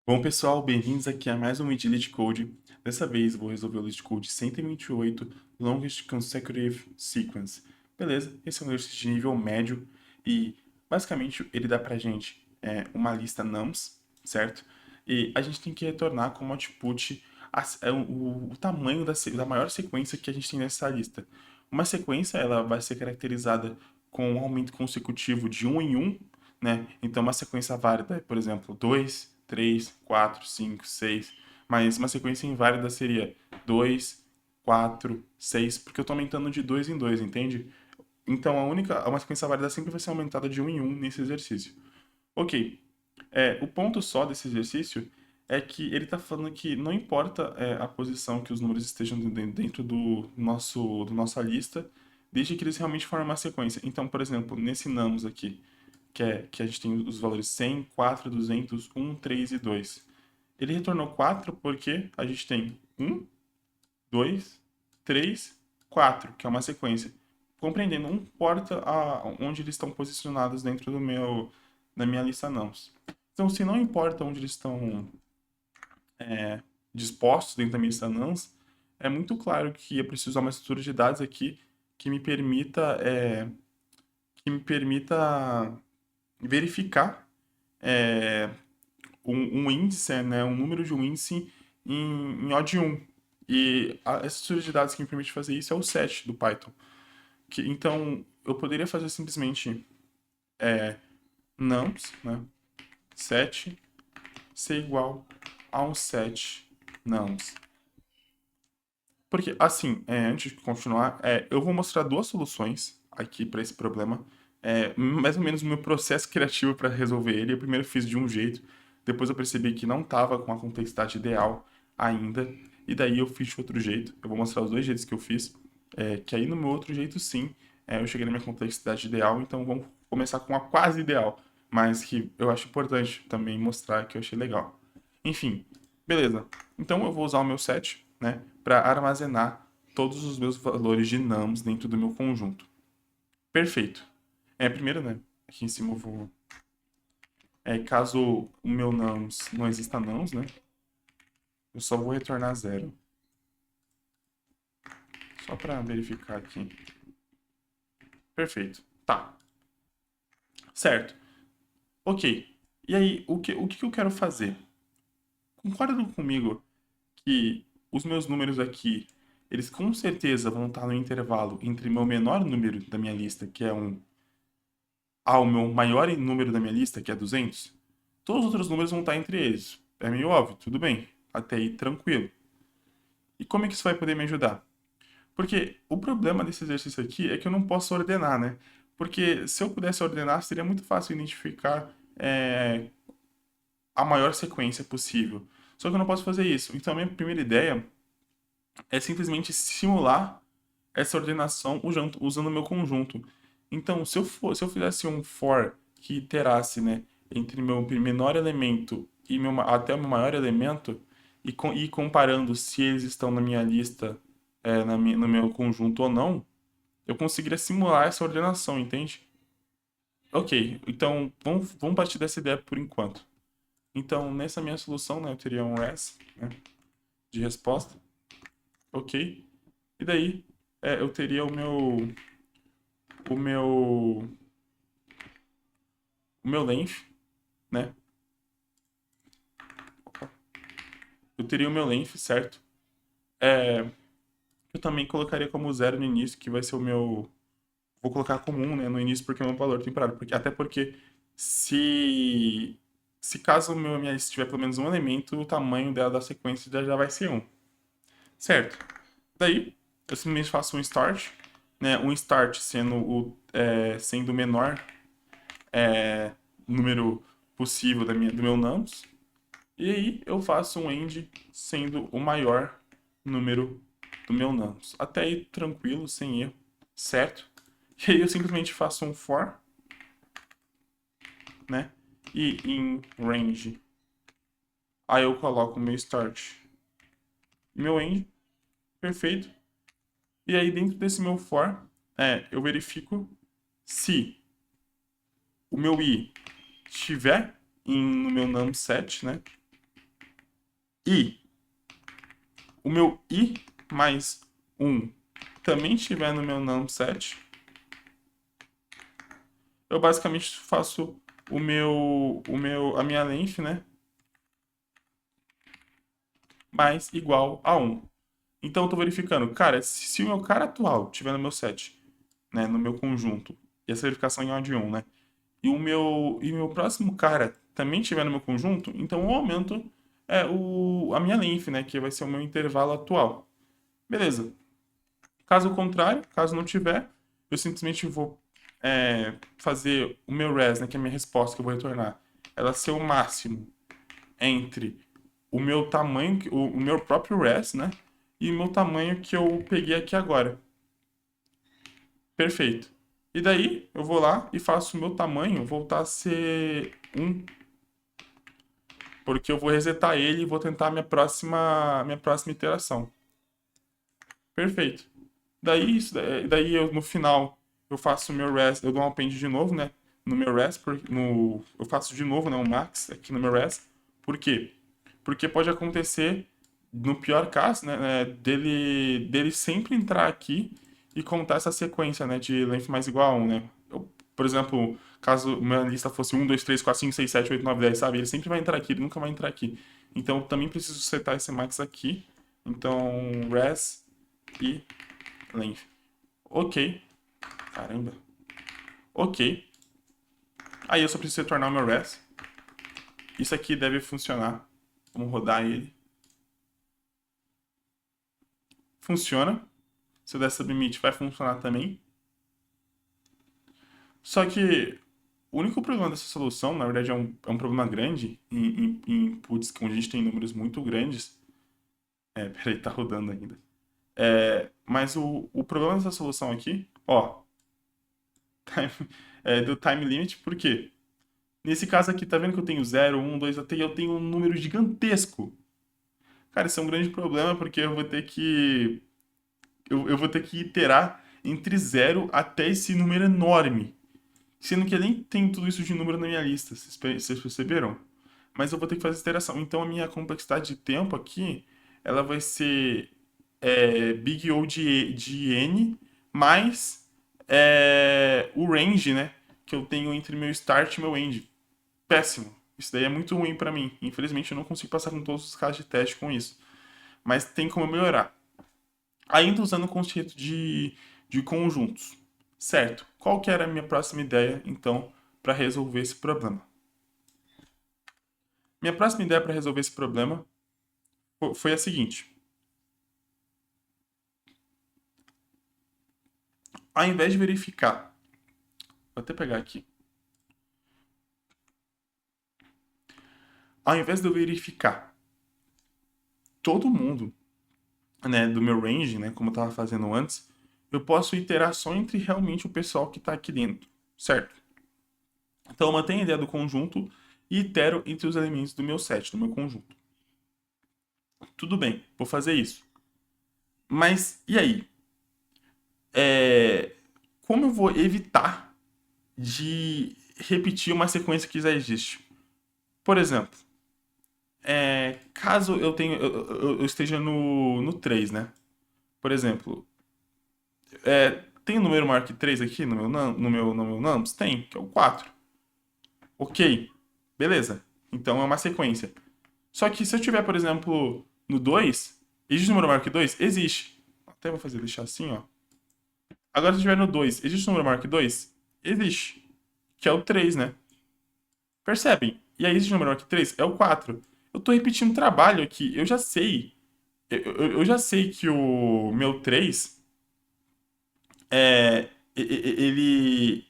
Bom, pessoal, bem-vindos aqui a mais um vídeo de LeetCode. Dessa vez vou resolver o LeetCode 128, Longest Consecutive Sequence. Beleza? Esse é um exercício de nível médio e, basicamente, ele dá pra gente uma lista nums, certo? E a gente tem que retornar como output o tamanho da maior sequência que a gente tem nessa lista. Uma sequência, ela vai ser caracterizada com um aumento consecutivo de um em um, né? Então, uma sequência válida é, por exemplo, 2, 3, 4, 5, 6. Mas uma sequência inválida seria 2, 4, 6, porque eu estou aumentando de 2 em 2, entende? Então, uma sequência válida sempre vai ser aumentada de um em um nesse exercício. Ok, o ponto só desse exercício é que ele está falando que não importa a posição que os números estejam dentro do nossa lista, desde que eles realmente formem uma sequência. Então, por exemplo, nesse nums aqui, que a gente tem os valores 100, 4, 200, 1, 3 e 2. Ele retornou 4 porque a gente tem 1, 2, 3, 4, que é uma sequência. Compreendendo, não importa onde eles estão posicionados dentro da minha lista nums. Então, se não importa onde eles estão dispostos dentro da minha lista nums, é muito claro que eu preciso usar uma estrutura de dados aqui que me permita, que me permita verificar é, um índice, né, um número de um índice em odd 1. E a estrutura de dados que me permite fazer isso é o set do Python. Então, eu poderia fazer simplesmente nums, né, set ser igual a um set nums. Porque, assim, antes de continuar, eu vou mostrar duas soluções aqui para esse problema. Mais ou menos o meu processo criativo para resolver ele. Eu primeiro fiz de um jeito, depois eu percebi que não estava com a complexidade ideal ainda, e daí eu fiz de outro jeito. Eu vou mostrar os dois jeitos que eu fiz, que aí no meu outro jeito, sim, eu cheguei na minha complexidade ideal, então vamos começar com a quase ideal, mas que eu acho importante também mostrar que eu achei legal. Enfim, beleza. Então eu vou usar o meu set, né, para armazenar todos os meus valores de nums dentro do meu conjunto. Perfeito. Primeiro, né, aqui em cima eu vou... caso o meu nums não exista nums, né, eu só vou retornar zero. Só para verificar aqui. Perfeito. Tá. Certo. Ok. E aí, o que eu quero fazer? Concordam comigo que os meus números aqui, eles com certeza vão estar no intervalo entre meu menor número da minha lista, que é ao meu maior número da minha lista, que é 200? Todos os outros números vão estar entre eles. É meio óbvio, tudo bem. Até aí, tranquilo. E como é que isso vai poder me ajudar? Porque o problema desse exercício aqui é que eu não posso ordenar, né? Porque se eu pudesse ordenar, seria muito fácil identificar a maior sequência possível. Só que eu não posso fazer isso. Então, a minha primeira ideia é simplesmente simular essa ordenação usando o meu conjunto. Então, se eu fizesse um for que iterasse, né, entre meu menor elemento e até o meu maior elemento, e comparando se eles estão na minha lista, no meu conjunto ou não, eu conseguiria simular essa ordenação, entende? Ok, então vamos partir dessa ideia por enquanto. Então, nessa minha solução, né, eu teria um S, né, de resposta, ok? E daí, eu teria o meu, o meu length, né? Eu teria o meu length, certo? É, eu também colocaria como zero no início, que vai ser o meu... Vou colocar como 1, né, no início, porque é um valor temporário. Até porque se... Se caso minha lista tiver pelo menos um elemento, o tamanho dela da sequência já vai ser 1. Certo? Daí, eu simplesmente faço um start, né? Um start sendo o menor número possível do meu nums. E aí eu faço um end sendo o maior número do meu nums. Até aí tranquilo, sem erro, certo? E aí eu simplesmente faço um for, né? E em range, aí eu coloco meu start e meu end, perfeito. E aí dentro desse meu for, eu verifico se o meu i estiver no meu num set, né? e o meu i mais 1 também estiver no meu num7, eu basicamente faço a minha length, né, mais igual a 1. Então eu tô verificando, cara, se o meu cara atual estiver no meu set, né, no meu conjunto, e essa verificação em odd 1, né, e o meu próximo cara também estiver no meu conjunto, então eu aumento a minha length, né, que vai ser o meu intervalo atual. Beleza. Caso contrário, caso não tiver, eu simplesmente vou fazer o meu res, né, que é a minha resposta que eu vou retornar, ela ser o máximo entre o meu tamanho, o meu próprio res, né, e o meu tamanho que eu peguei aqui agora. Perfeito. E daí eu vou lá e faço o meu tamanho voltar a ser 1, porque eu vou resetar ele e vou tentar a minha próxima iteração. Perfeito. Daí eu, no final eu faço o meu res, eu dou um append de novo, né? No meu res, eu faço de novo, né, um max aqui no meu res. Por quê? Porque pode acontecer, no pior caso, né, dele sempre entrar aqui e contar essa sequência, né, de length mais igual a 1, né? Por exemplo, caso minha lista fosse 1, 2, 3, 4, 5, 6, 7, 8, 9, 10, sabe? Ele sempre vai entrar aqui, ele nunca vai entrar aqui. Então eu também preciso setar esse max aqui. Então, res e length. Ok. Caramba. Ok. Aí eu só preciso retornar o meu res. Isso aqui deve funcionar. Vamos rodar ele. Funciona. Se eu der submit, vai funcionar também. Só que o único problema dessa solução, na verdade, é um problema grande em inputs onde a gente tem números muito grandes. Peraí, tá rodando ainda. Mas o problema dessa solução aqui, ó, do time limit, por quê? Nesse caso aqui, tá vendo que eu tenho 0, 1, 2, até eu tenho um número gigantesco. Cara, isso é um grande problema porque eu vou ter que iterar entre 0 até esse número enorme. Sendo que eu nem tenho tudo isso de número na minha lista, vocês perceberam? Mas eu vou ter que fazer essa iteração. Então a minha complexidade de tempo aqui, ela vai ser big O de n mais o range, né? Que eu tenho entre meu start e meu end. Péssimo. Isso daí é muito ruim pra mim. Infelizmente eu não consigo passar com todos os casos de teste com isso. Mas tem como melhorar. Ainda usando o conceito de conjuntos. Certo. Qual que era a minha próxima ideia, então, para resolver esse problema? Minha próxima ideia para resolver esse problema foi a seguinte. Ao invés de verificar, vou até pegar aqui. Ao invés de eu verificar todo mundo, né, do meu range, né, como eu estava fazendo antes, eu posso iterar só entre realmente o pessoal que está aqui dentro, certo? Então eu mantenho a ideia do conjunto e itero entre os elementos do meu set, do meu conjunto. Tudo bem, vou fazer isso. Mas e aí? Como eu vou evitar de repetir uma sequência que já existe? Por exemplo, caso eu esteja no 3, né? Por exemplo, tem um número maior que 3 aqui no meu numbers? Tem, que é o 4. Ok, beleza. Então é uma sequência. Só que se eu tiver, por exemplo, no 2, existe um número maior que 2? Existe. Até vou deixar assim, ó. Agora se eu estiver no 2, existe um número maior que 2? Existe. Que é o 3, né? Percebem? E aí existe um número maior que 3? É o 4. Eu tô repetindo trabalho aqui. Eu já sei. Eu já sei que o meu 3 ele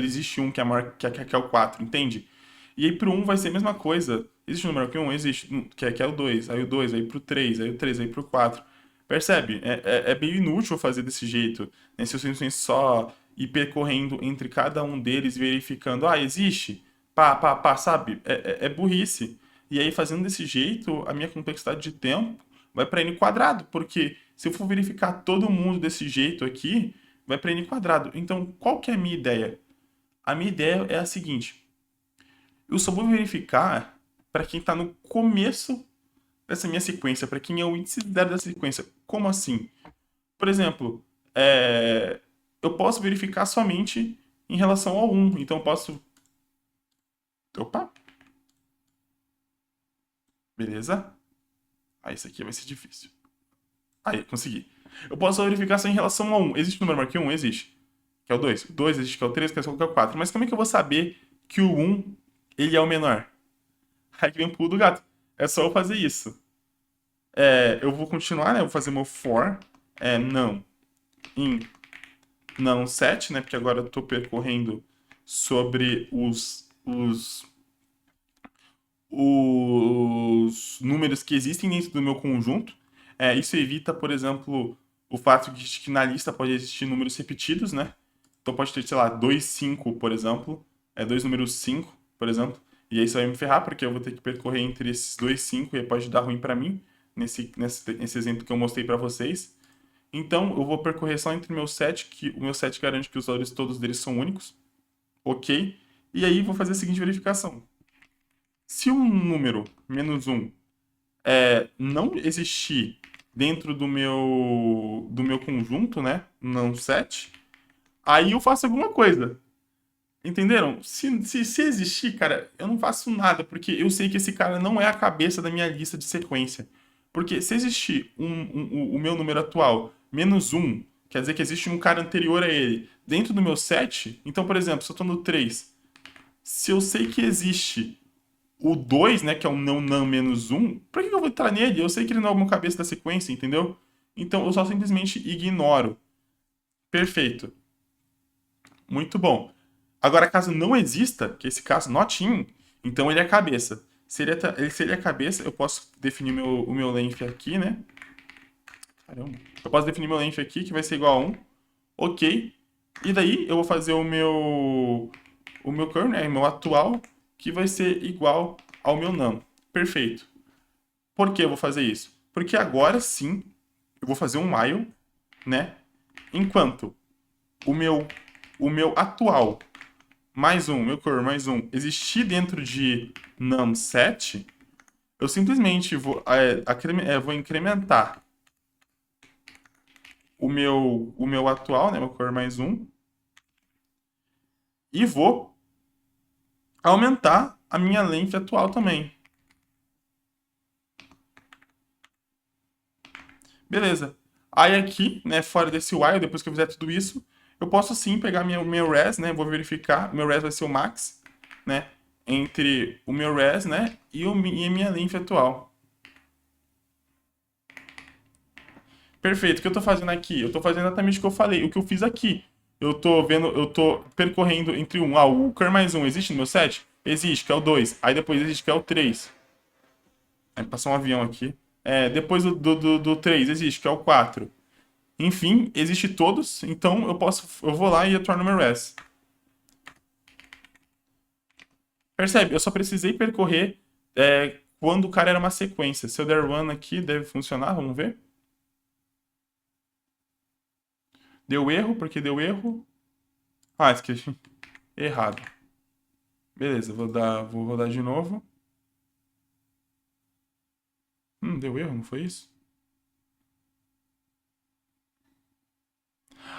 existe um que é maior que é o 4, entende? E aí pro um vai ser a mesma coisa. Existe um número que 1? Existe, que é o 2. Aí o 2, aí pro 3, aí o 3, aí pro 4. Percebe? É meio inútil fazer desse jeito, né? Se eu simplesmente só ir percorrendo entre cada um deles, verificando, existe? Pá, pá, pá, sabe? É burrice. E aí, fazendo desse jeito, a minha complexidade de tempo vai para n quadrado, porque se eu for verificar todo mundo desse jeito aqui, vai para n quadrado. Então, qual que é a minha ideia? A minha ideia é a seguinte: eu só vou verificar para quem está no começo dessa minha sequência, para quem é o índice zero da sequência. Como assim? Por exemplo, eu posso verificar somente em relação ao um. Então, eu posso... Opa, beleza. Aí, isso aqui vai ser difícil. Aí, consegui. Eu posso verificar só em relação a um. Existe o número maior que 1? Existe. Que é o 2. O 2 existe, que é o 3, que é o 4. Mas como é que eu vou saber que o um ele é o menor? Aí que vem o pulo do gato. É só eu fazer isso. Eu vou continuar, né? Eu vou fazer meu for não in não set, né? Porque agora eu estou percorrendo sobre os números que existem dentro do meu conjunto. Isso evita, por exemplo, o fato de que na lista pode existir números repetidos, né? Então pode ter, sei lá, 2 5 por exemplo. Dois números 5 por exemplo. E aí isso vai me ferrar, porque eu vou ter que percorrer entre esses dois 5 e aí pode dar ruim para mim, nesse exemplo que eu mostrei para vocês. Então eu vou percorrer só entre o meu set, que o meu set garante que os valores todos deles são únicos. Ok? E aí vou fazer a seguinte verificação. Se um número, menos um, não existir dentro do meu conjunto, né? Não set, aí eu faço alguma coisa. Entenderam? Se existir, cara, eu não faço nada, porque eu sei que esse cara não é a cabeça da minha lista de sequência. Porque se existir o meu número atual menos um, quer dizer que existe um cara anterior a ele dentro do meu set. Então, por exemplo, se eu tô no 3, se eu sei que existe o 2, né, que é o não menos um, por que eu vou entrar nele? Eu sei que ele não é alguma cabeça da sequência, entendeu? Então eu só simplesmente ignoro. Perfeito. Muito bom. Agora, caso não exista, que esse caso not in, então ele é cabeça. Se ele é cabeça, eu posso definir o meu length aqui, né? Caramba. Eu posso definir meu length aqui, que vai ser igual a 1. Ok. E daí eu vou fazer o meu curve, né? O meu atual, que vai ser igual ao meu num. Perfeito. Por que eu vou fazer isso? Porque agora sim eu vou fazer um while, né? Enquanto o meu, o meu atual mais um, meu core mais um, existir dentro de num7, eu simplesmente vou incrementar o meu atual, né, meu core mais um, e vou aumentar a minha length atual também. Beleza. Aí aqui, né, fora desse while, depois que eu fizer tudo isso, eu posso sim pegar meu res, né, vou verificar, meu res vai ser o max, né, entre o meu res, né, e a minha length atual. Perfeito. O que eu tô fazendo aqui? Eu tô fazendo exatamente o que eu falei, o que eu fiz aqui. Eu tô percorrendo entre um. O Cur mais um existe no meu set? Existe, que é o 2. Aí depois existe, que é o 3. Aí passou um avião aqui. Depois do 3 existe, que é o 4. Enfim, existe todos, então eu vou lá e retorno meu res. Percebe? Eu só precisei percorrer quando o cara era uma sequência. Se eu der run aqui, deve funcionar, vamos ver. Deu erro, porque deu erro. Ah, esqueci. Errado. Beleza, vou rodar de novo. Deu erro, não foi isso?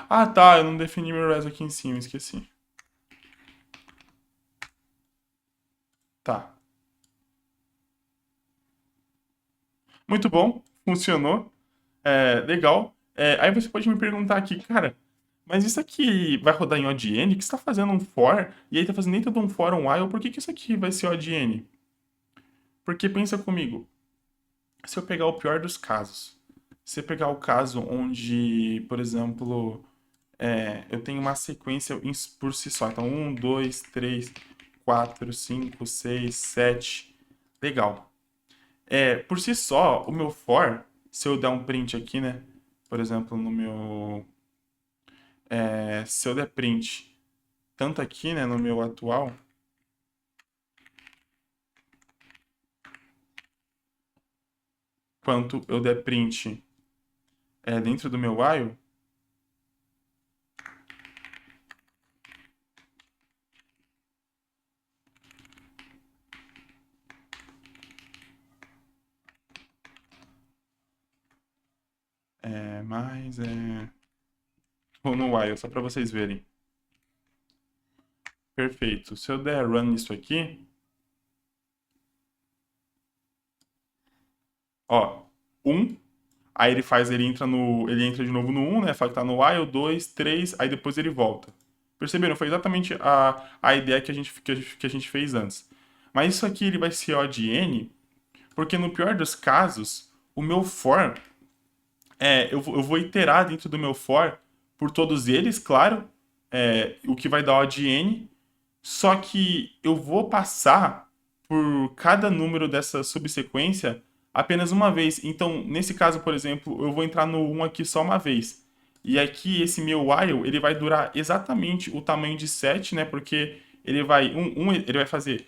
Ah, tá, eu não defini meu res aqui em cima, esqueci. Tá. Muito bom, funcionou. Legal. Aí você pode me perguntar aqui, cara, mas isso aqui vai rodar em ODN? Que você tá fazendo um for, e aí tá fazendo dentro de um for um while, por que isso aqui vai ser ODN? Porque pensa comigo, se eu pegar o pior dos casos, se eu pegar o caso onde, por exemplo, eu tenho uma sequência por si só. Então, 1, 2, 3, 4, 5, 6, 7. Legal. Por si só, o meu for, se eu der um print aqui, né? Por exemplo, no meu. Se eu der print, tanto aqui, né, no meu atual, quanto eu der print dentro do meu while, Ou no while, só para vocês verem. Perfeito. Se eu der run nisso aqui, ó, 1, aí ele entra de novo no 1, né? Fala que tá no while, 2, 3, aí depois ele volta. Perceberam? Foi exatamente a ideia que a gente fez antes. Mas isso aqui ele vai ser O de N, porque no pior dos casos, o meu for, eu vou iterar dentro do meu for por todos eles, claro, o que vai dar O de N, só que eu vou passar por cada número dessa subsequência apenas uma vez. Então, nesse caso, por exemplo, eu vou entrar no 1 aqui só uma vez. E aqui, esse meu while, ele vai durar exatamente o tamanho de 7, né? Porque ele vai fazer...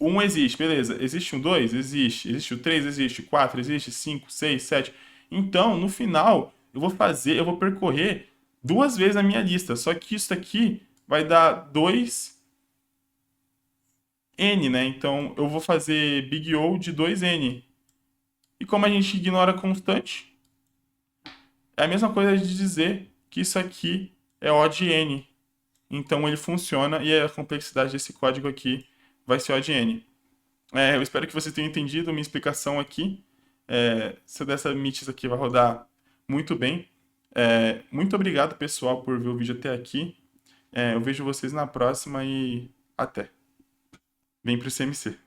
Um existe, beleza. Existe um 2? Existe. Existe o 3? Existe. 4? Existe. 5, 6, 7. Então, no final, eu vou percorrer duas vezes a minha lista. Só que isso aqui vai dar 2N, né? Então, eu vou fazer Big O de 2N. E como a gente ignora constante, é a mesma coisa de dizer que isso aqui é O de N. Então, ele funciona e a complexidade desse código aqui vai ser O de N. Eu espero que vocês tenham entendido minha explicação aqui. Se eu der essa MITs aqui, vai rodar muito bem. Muito obrigado, pessoal, por ver o vídeo até aqui. Eu vejo vocês na próxima e até. Vem pro CMC.